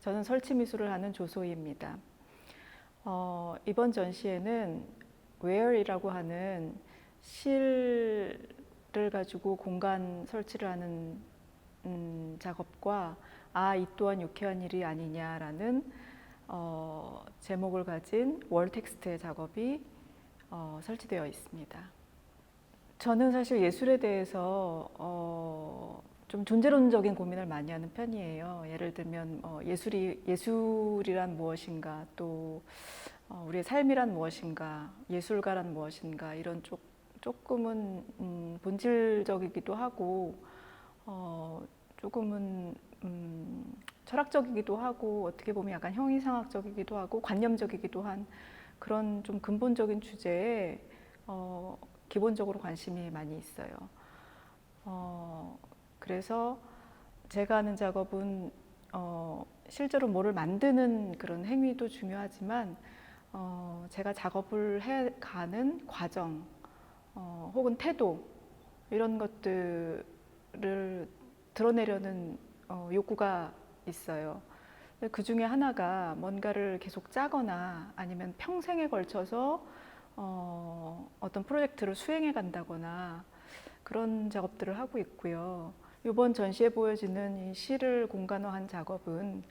저는 설치 미술을 하는 조소희입니다. 이번 전시회는 웨어이라고 하는 실을 가지고 공간 설치를 하는 작업과 이 또한 유쾌한 일이 아니냐라는 제목을 가진 월 텍스트의 작업이 설치되어 있습니다. 저는 사실 예술에 대해서 좀 존재론적인 고민을 많이 하는 편이에요. 예를 들면 예술이란 무엇인가, 또 우리의 삶이란 무엇인가, 예술가란 무엇인가, 이런 조금은 본질적이기도 하고 조금은 철학적이기도 하고, 어떻게 보면 약간 형이상학적이기도 하고 관념적이기도 한 그런 좀 근본적인 주제에 기본적으로 관심이 많이 있어요. 그래서 제가 하는 작업은 실제로 뭐를 만드는 그런 행위도 중요하지만 제가 작업을 해가는 과정 혹은 태도, 이런 것들을 드러내려는 욕구가 있어요. 그 중에 하나가 뭔가를 계속 짜거나 아니면 평생에 걸쳐서 어떤 프로젝트를 수행해 간다거나 그런 작업들을 하고 있고요. 이번 전시에 보여지는 이 시를 공간화한 작업은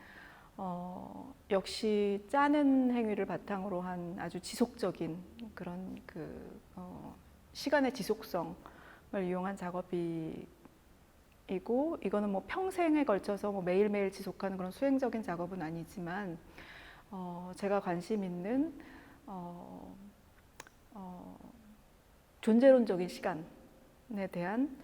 역시 짜는 행위를 바탕으로 한 아주 지속적인 그런 시간의 지속성을 이용한 작업이고, 이거는 뭐 평생에 걸쳐서 뭐 매일매일 지속하는 그런 수행적인 작업은 아니지만 제가 관심 있는 존재론적인 시간에 대한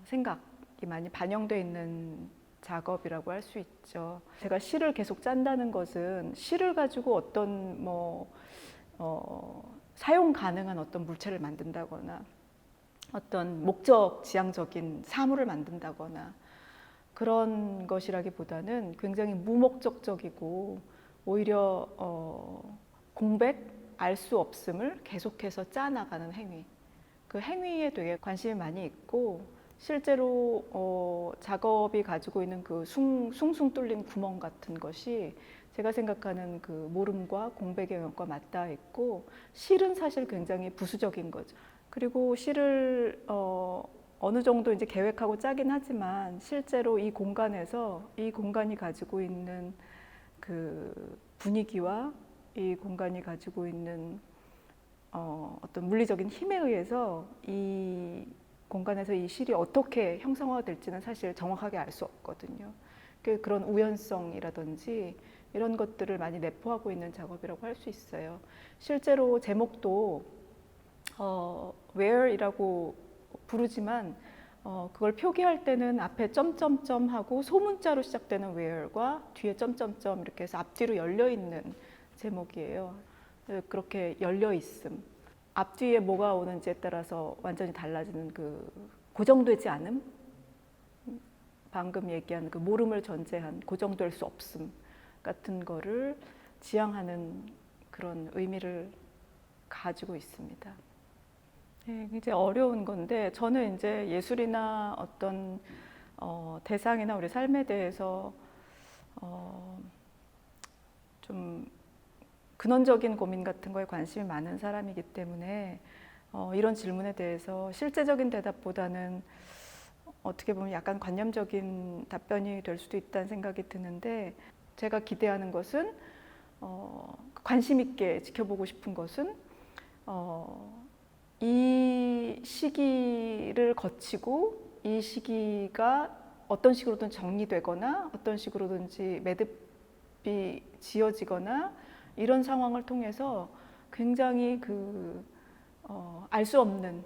생각이 많이 반영되어 있는 작업이라고 할 수 있죠. 제가 시를 계속 짠다는 것은 시를 가지고 어떤 사용 가능한 어떤 물체를 만든다거나 어떤 목적 지향적인 사물을 만든다거나 그런 것이라기보다는 굉장히 무목적적이고 오히려 공백, 알 수 없음을 계속해서 짜나가는 행위, 그 행위에 되게 관심이 많이 있고, 실제로 작업이 가지고 있는 그 숭숭 뚫린 구멍 같은 것이 제가 생각하는 그 모름과 공백의 영역과 맞닿아 있고, 실은 사실 굉장히 부수적인 거죠. 그리고 실을 어느 정도 이제 계획하고 짜긴 하지만 실제로 이 공간에서 이 공간이 가지고 있는 그 분위기와 이 공간이 가지고 있는 어떤 물리적인 힘에 의해서 이 공간에서 이 실이 어떻게 형성화될지는 사실 정확하게 알 수 없거든요. 그런 우연성이라든지 이런 것들을 많이 내포하고 있는 작업이라고 할 수 있어요. 실제로 제목도 where이라고 부르지만 그걸 표기할 때는 앞에 점점점 하고 소문자로 시작되는 where과 뒤에 점점점 이렇게 해서 앞뒤로 열려 있는 제목이에요. 그렇게 열려 있음, 앞뒤에 뭐가 오는지에 따라서 완전히 달라지는 그 고정되지 않음, 방금 얘기한 그 모름을 전제한 고정될 수 없음 같은 거를 지향하는 그런 의미를 가지고 있습니다. 네, 이제 어려운 건데, 저는 이제 예술이나 어떤 대상이나 우리 삶에 대해서 좀 근원적인 고민 같은 거에 관심이 많은 사람이기 때문에 이런 질문에 대해서 실제적인 대답보다는 어떻게 보면 약간 관념적인 답변이 될 수도 있다는 생각이 드는데, 제가 기대하는 것은 관심 있게 지켜보고 싶은 것은 이 시기를 거치고 이 시기가 어떤 식으로든 정리되거나 어떤 식으로든지 매듭이 지어지거나 이런 상황을 통해서 굉장히 알 수 없는,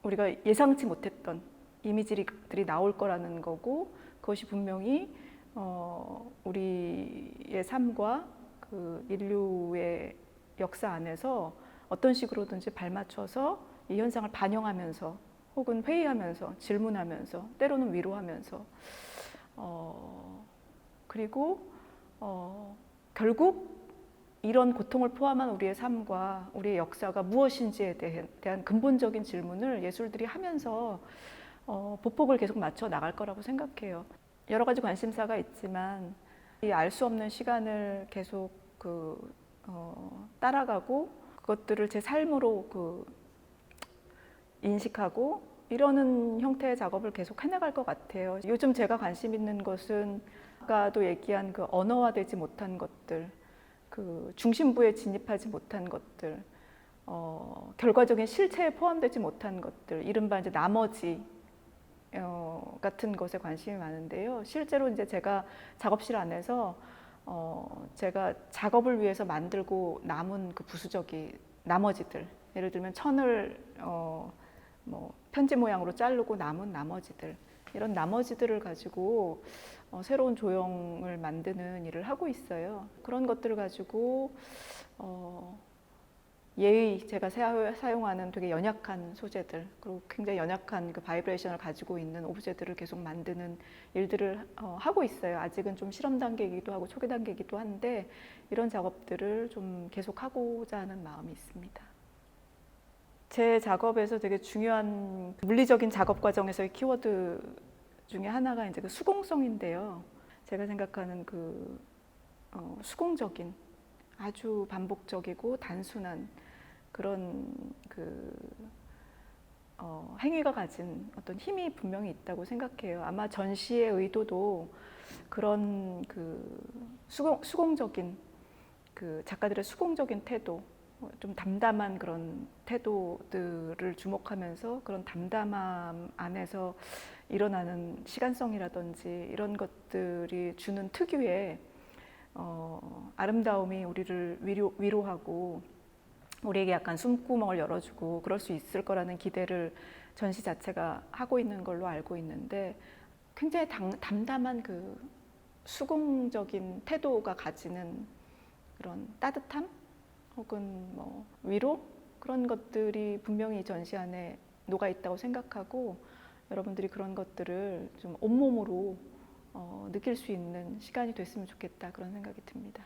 우리가 예상치 못했던 이미지들이 나올 거라는 거고, 그것이 분명히 우리의 삶과 그 인류의 역사 안에서 어떤 식으로든지 발맞춰서 이 현상을 반영하면서 혹은 회의하면서 질문하면서 때로는 위로하면서 그리고 결국 이런 고통을 포함한 우리의 삶과 우리의 역사가 무엇인지에 대한 근본적인 질문을 예술들이 하면서 보폭을 계속 맞춰 나갈 거라고 생각해요. 여러 가지 관심사가 있지만 이 알 수 없는 시간을 계속 따라가고 그것들을 제 삶으로 인식하고 이러는 형태의 작업을 계속 해나갈 것 같아요. 요즘 제가 관심 있는 것은 아까도 얘기한 그 언어화되지 못한 것들, 그 중심부에 진입하지 못한 것들, 결과적인 실체에 포함되지 못한 것들, 이른바 이제 나머지 같은 것에 관심이 많은데요. 실제로 이제 제가 작업실 안에서 제가 작업을 위해서 만들고 남은 그 부수적인 나머지들, 예를 들면 천을 뭐 편지 모양으로 자르고 남은 나머지들, 이런 나머지들을 가지고 새로운 조형을 만드는 일을 하고 있어요. 그런 것들을 가지고 제가 사용하는 되게 연약한 소재들, 그리고 굉장히 연약한 그 바이브레이션을 가지고 있는 오브제들을 계속 만드는 일들을 하고 있어요. 아직은 좀 실험 단계이기도 하고 초기 단계이기도 한데 이런 작업들을 좀 계속 하고자 하는 마음이 있습니다. 제 작업에서 되게 중요한 물리적인 작업 과정에서의 키워드 중에 하나가 이제 그 수공성인데요. 제가 생각하는 수공적인, 아주 반복적이고 단순한 그런 행위가 가진 어떤 힘이 분명히 있다고 생각해요. 아마 전시의 의도도 그런 수공적인 작가들의 수공적인 태도, 좀 담담한 그런 태도들을 주목하면서 그런 담담함 안에서 일어나는 시간성이라든지 이런 것들이 주는 특유의 아름다움이 우리를 위로하고 우리에게 약간 숨구멍을 열어주고 그럴 수 있을 거라는 기대를 전시 자체가 하고 있는 걸로 알고 있는데, 굉장히 담담한 그 수공적인 태도가 가지는 그런 따뜻함 혹은 뭐 위로, 그런 것들이 분명히 전시 안에 녹아 있다고 생각하고 여러분들이 그런 것들을 좀 온몸으로 느낄 수 있는 시간이 됐으면 좋겠다, 그런 생각이 듭니다.